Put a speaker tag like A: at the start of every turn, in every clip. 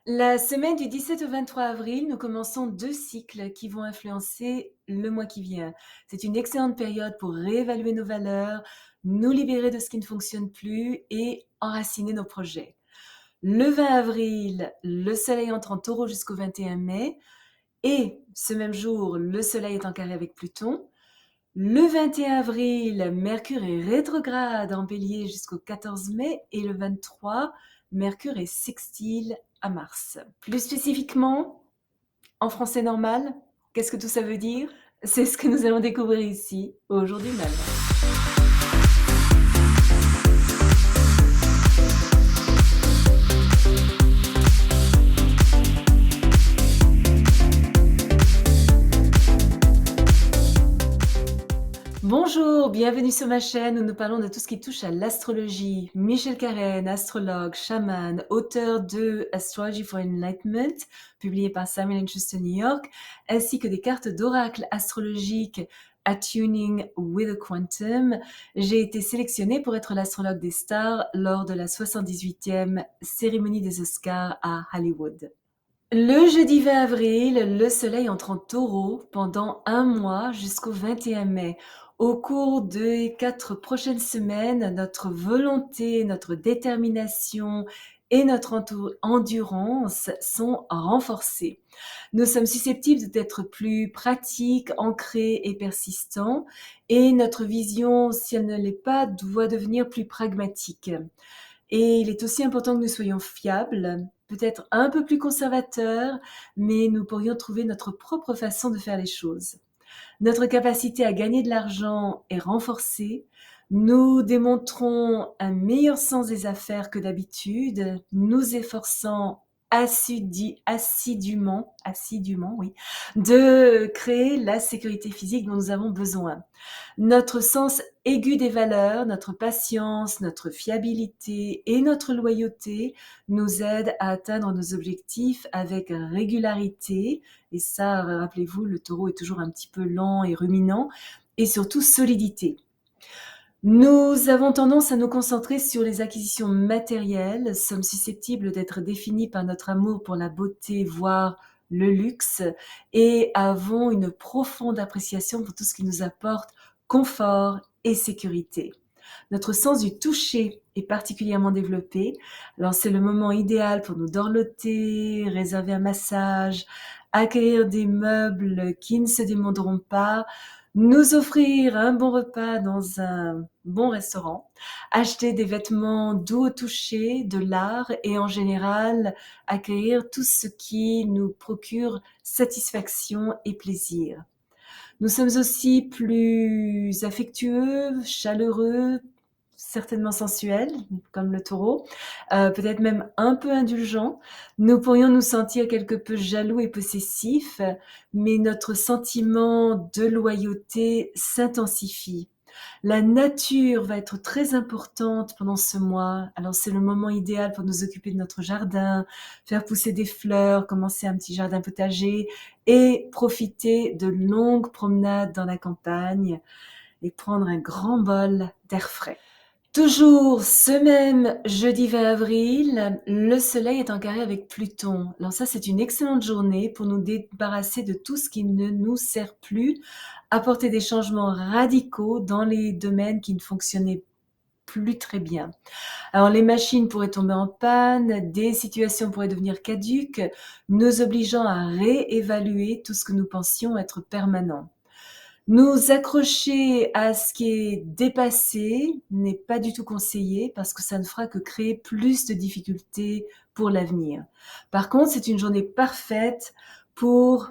A: La semaine du 17 au 23 avril, nous commençons 2 cycles qui vont influencer le mois qui vient. C'est une excellente période pour réévaluer nos valeurs, nous libérer de ce qui ne fonctionne plus et enraciner nos projets. Le 20 avril, le soleil entre en taureau jusqu'au 21 mai et ce même jour, le soleil est en carré avec Pluton. Le 21 avril, Mercure est rétrograde en bélier jusqu'au 14 mai et le 23, Mercure est sextile à Mars. Plus spécifiquement, en français normal, qu'est-ce que tout ça veut dire? C'est ce que nous allons découvrir ici, au jour du Malin. Bonjour, bienvenue sur ma chaîne où nous parlons de tout ce qui touche à l'astrologie. Michel Carène, astrologue, chaman, auteur de Astrology for Enlightenment, publié par Samuel Winchester New York, ainsi que des cartes d'oracle astrologiques Attuning with a Quantum. J'ai été sélectionnée pour être l'astrologue des stars lors de la 78e cérémonie des Oscars à Hollywood. Le jeudi 20 avril, le soleil entre en taureau pendant un mois jusqu'au 21 mai. Au cours des 4 prochaines semaines, notre volonté, notre détermination et notre endurance sont renforcées. Nous sommes susceptibles d'être plus pratiques, ancrés et persistants, et notre vision, si elle ne l'est pas, doit devenir plus pragmatique. Et il est aussi important que nous soyons fiables, peut-être un peu plus conservateurs, mais nous pourrions trouver notre propre façon de faire les choses. Notre capacité à gagner de l'argent est renforcée. Nous démontrons un meilleur sens des affaires que d'habitude, nous efforçant assidûment, oui, de créer la sécurité physique dont nous avons besoin. Notre sens aigu des valeurs, notre patience, notre fiabilité et notre loyauté nous aident à atteindre nos objectifs avec régularité. Et ça, rappelez-vous, le taureau est toujours un petit peu lent et ruminant. Et surtout, solidité. Nous avons tendance à nous concentrer sur les acquisitions matérielles, sommes susceptibles d'être définis par notre amour pour la beauté, voire le luxe, et avons une profonde appréciation pour tout ce qui nous apporte confort et sécurité. Notre sens du toucher est particulièrement développé. Alors c'est le moment idéal pour nous dorloter, réserver un massage, acquérir des meubles qui ne se démonteront pas, nous offrir un bon repas dans un bon restaurant, acheter des vêtements doux au toucher, de l'art et en général accueillir tout ce qui nous procure satisfaction et plaisir. Nous sommes aussi plus affectueux, chaleureux, certainement sensuels, comme le taureau, peut-être même un peu indulgents. Nous pourrions nous sentir quelque peu jaloux et possessifs, mais notre sentiment de loyauté s'intensifie. La nature va être très importante pendant ce mois. Alors c'est le moment idéal pour nous occuper de notre jardin, faire pousser des fleurs, commencer un petit jardin potager et profiter de longues promenades dans la campagne et prendre un grand bol d'air frais. Toujours ce même jeudi 20 avril, le soleil est en carré avec Pluton. Alors ça, c'est une excellente journée pour nous débarrasser de tout ce qui ne nous sert plus, apporter des changements radicaux dans les domaines qui ne fonctionnaient plus très bien. Alors les machines pourraient tomber en panne, des situations pourraient devenir caduques, nous obligeant à réévaluer tout ce que nous pensions être permanent. Nous accrocher à ce qui est dépassé n'est pas du tout conseillé parce que ça ne fera que créer plus de difficultés pour l'avenir. Par contre, c'est une journée parfaite pour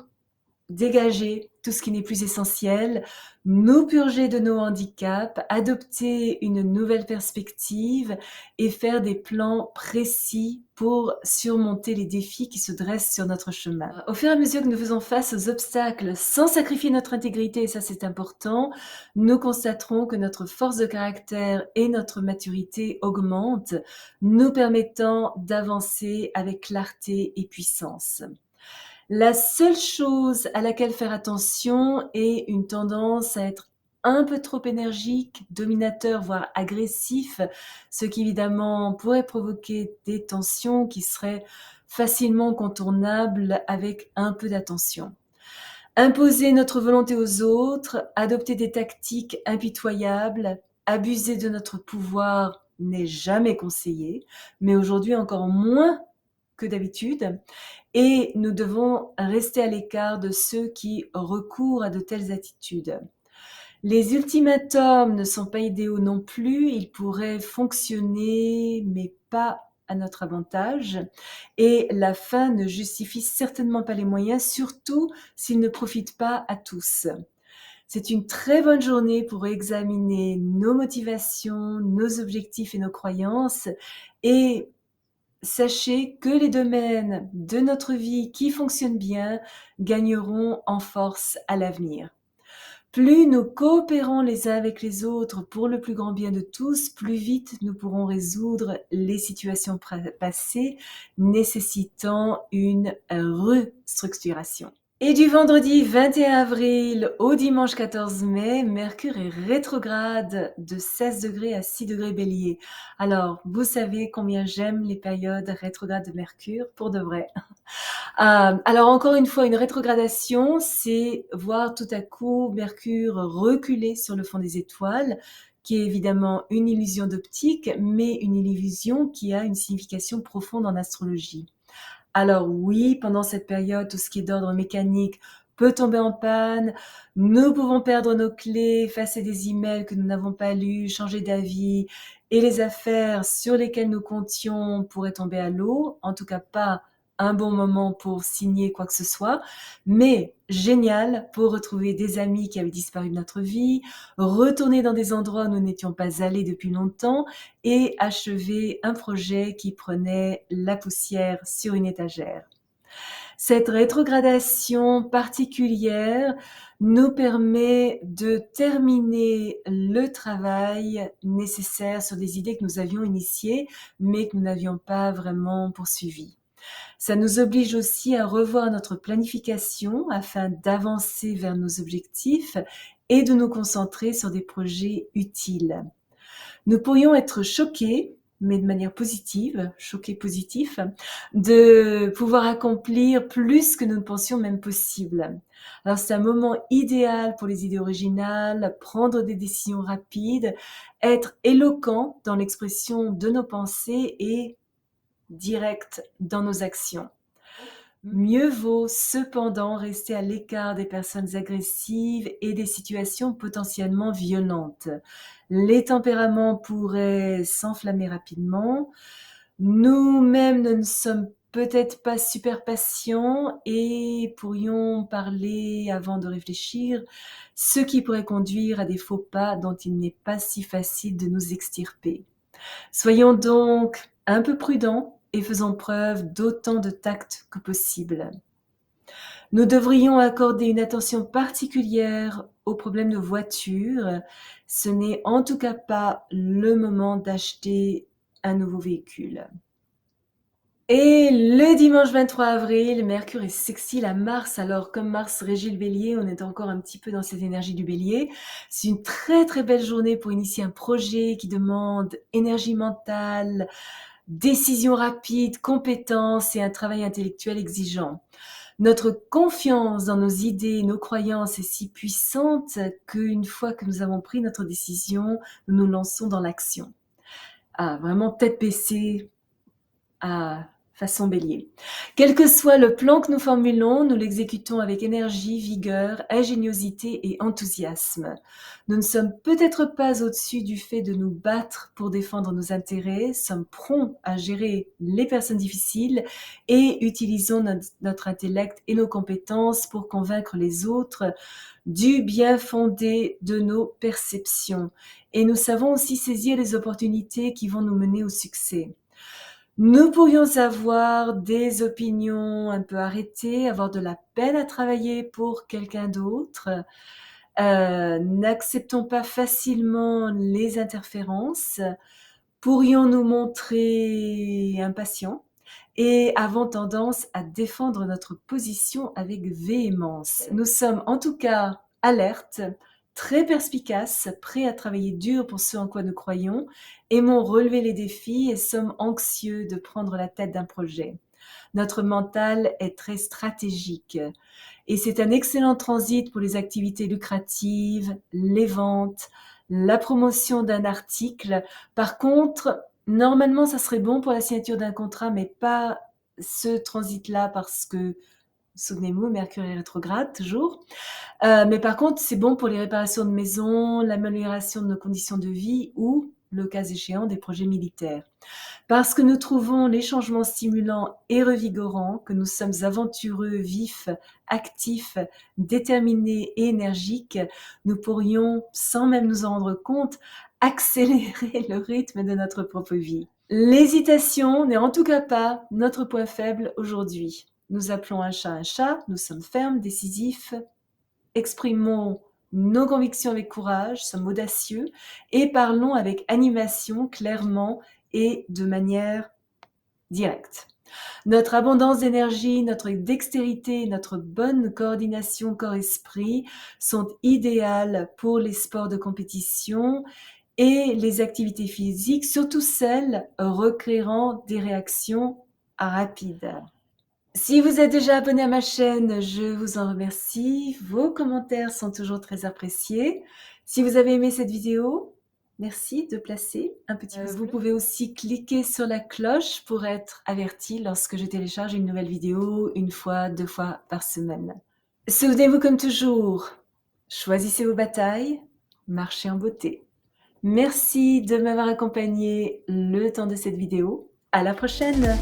A: dégager tout ce qui n'est plus essentiel, nous purger de nos handicaps, adopter une nouvelle perspective et faire des plans précis pour surmonter les défis qui se dressent sur notre chemin. Au fur et à mesure que nous faisons face aux obstacles sans sacrifier notre intégrité, et ça c'est important, nous constaterons que notre force de caractère et notre maturité augmentent, nous permettant d'avancer avec clarté et puissance. La seule chose à laquelle faire attention est une tendance à être un peu trop énergique, dominateur, voire agressif, ce qui évidemment pourrait provoquer des tensions qui seraient facilement contournables avec un peu d'attention. Imposer notre volonté aux autres, adopter des tactiques impitoyables, abuser de notre pouvoir n'est jamais conseillé, mais aujourd'hui encore moins que d'habitude, et nous devons rester à l'écart de ceux qui recourent à de telles attitudes. Les ultimatums ne sont pas idéaux non plus, ils pourraient fonctionner, mais pas à notre avantage. Et la fin ne justifie certainement pas les moyens, surtout s'ils ne profitent pas à tous. C'est une très bonne journée pour examiner nos motivations, nos objectifs et nos croyances. Et sachez que les domaines de notre vie qui fonctionnent bien gagneront en force à l'avenir. Plus nous coopérons les uns avec les autres pour le plus grand bien de tous, plus vite nous pourrons résoudre les situations passées nécessitant une restructuration. Et du vendredi 21 avril au dimanche 14 mai, Mercure est rétrograde de 16 degrés à 6 degrés Bélier. Alors, vous savez combien j'aime les périodes rétrogrades de Mercure, pour de vrai. Alors encore une fois, une rétrogradation, c'est voir tout à coup Mercure reculer sur le fond des étoiles, qui est évidemment une illusion d'optique, mais une illusion qui a une signification profonde en astrologie. Alors oui, pendant cette période, tout ce qui est d'ordre mécanique peut tomber en panne. Nous pouvons perdre nos clés, effacer des emails que nous n'avons pas lus, changer d'avis, et les affaires sur lesquelles nous comptions pourraient tomber à l'eau. En tout cas, pas un bon moment pour signer quoi que ce soit, mais génial pour retrouver des amis qui avaient disparu de notre vie, retourner dans des endroits où nous n'étions pas allés depuis longtemps et achever un projet qui prenait la poussière sur une étagère. Cette rétrogradation particulière nous permet de terminer le travail nécessaire sur des idées que nous avions initiées, mais que nous n'avions pas vraiment poursuivies. Ça nous oblige aussi à revoir notre planification afin d'avancer vers nos objectifs et de nous concentrer sur des projets utiles. Nous pourrions être choqués, mais de manière positive, choqués positifs, de pouvoir accomplir plus que nous ne pensions même possible. Alors c'est un moment idéal pour les idées originales, prendre des décisions rapides, être éloquent dans l'expression de nos pensées et direct dans nos actions. Mieux vaut cependant rester à l'écart des personnes agressives et des situations potentiellement violentes. Les tempéraments pourraient s'enflammer rapidement. Nous-mêmes ne sommes peut-être pas super patients et pourrions parler avant de réfléchir, ce qui pourrait conduire à des faux pas dont il n'est pas si facile de nous extirper. Soyons donc un peu prudents et faisons preuve d'autant de tact que possible. Nous devrions accorder une attention particulière aux problèmes de voiture. Ce n'est en tout cas pas le moment d'acheter un nouveau véhicule. Et le dimanche 23 avril, Mercure est sextile à Mars. Alors, comme Mars régit le Bélier, on est encore un petit peu dans ces énergies du Bélier. C'est une très très belle journée pour initier un projet qui demande énergie mentale, décision rapide, compétence et un travail intellectuel exigeant. Notre confiance dans nos idées, nos croyances est si puissante qu'une fois que nous avons pris notre décision, nous nous lançons dans l'action. Vraiment tête baissée, façon Bélier. Quel que soit le plan que nous formulons, nous l'exécutons avec énergie, vigueur, ingéniosité et enthousiasme. Nous ne sommes peut-être pas au-dessus du fait de nous battre pour défendre nos intérêts, sommes prompts à gérer les personnes difficiles et utilisons notre intellect et nos compétences pour convaincre les autres du bien fondé de nos perceptions. Et nous savons aussi saisir les opportunités qui vont nous mener au succès. Nous pourrions avoir des opinions un peu arrêtées, avoir de la peine à travailler pour quelqu'un d'autre. N'acceptons pas facilement les interférences. Pourrions nous montrer impatients et avons tendance à défendre notre position avec véhémence. Nous sommes en tout cas alertes, très perspicaces, prêts à travailler dur pour ce en quoi nous croyons, aimons relever les défis et sommes anxieux de prendre la tête d'un projet. Notre mental est très stratégique et c'est un excellent transit pour les activités lucratives, les ventes, la promotion d'un article. Par contre, normalement, ça serait bon pour la signature d'un contrat, mais pas ce transit-là parce que, souvenez-vous, Mercure est rétrograde toujours. Mais par contre, c'est bon pour les réparations de maison, l'amélioration de nos conditions de vie ou, le cas échéant, des projets militaires. Parce que nous trouvons les changements stimulants et revigorants, que nous sommes aventureux, vifs, actifs, déterminés et énergiques, nous pourrions, sans même nous en rendre compte, accélérer le rythme de notre propre vie. L'hésitation n'est en tout cas pas notre point faible aujourd'hui. Nous appelons un chat, nous sommes fermes, décisifs, exprimons nos convictions avec courage, sommes audacieux et parlons avec animation, clairement et de manière directe. Notre abondance d'énergie, notre dextérité, notre bonne coordination corps-esprit sont idéales pour les sports de compétition et les activités physiques, surtout celles requérant des réactions rapides. Si vous êtes déjà abonné à ma chaîne, je vous en remercie. Vos commentaires sont toujours très appréciés. Si vous avez aimé cette vidéo, merci de placer un petit pouce bleu. Vous pouvez aussi cliquer sur la cloche pour être averti lorsque je télécharge une nouvelle vidéo, 1 fois, 2 fois par semaine. Souvenez-vous comme toujours, choisissez vos batailles, marchez en beauté. Merci de m'avoir accompagné le temps de cette vidéo. À la prochaine!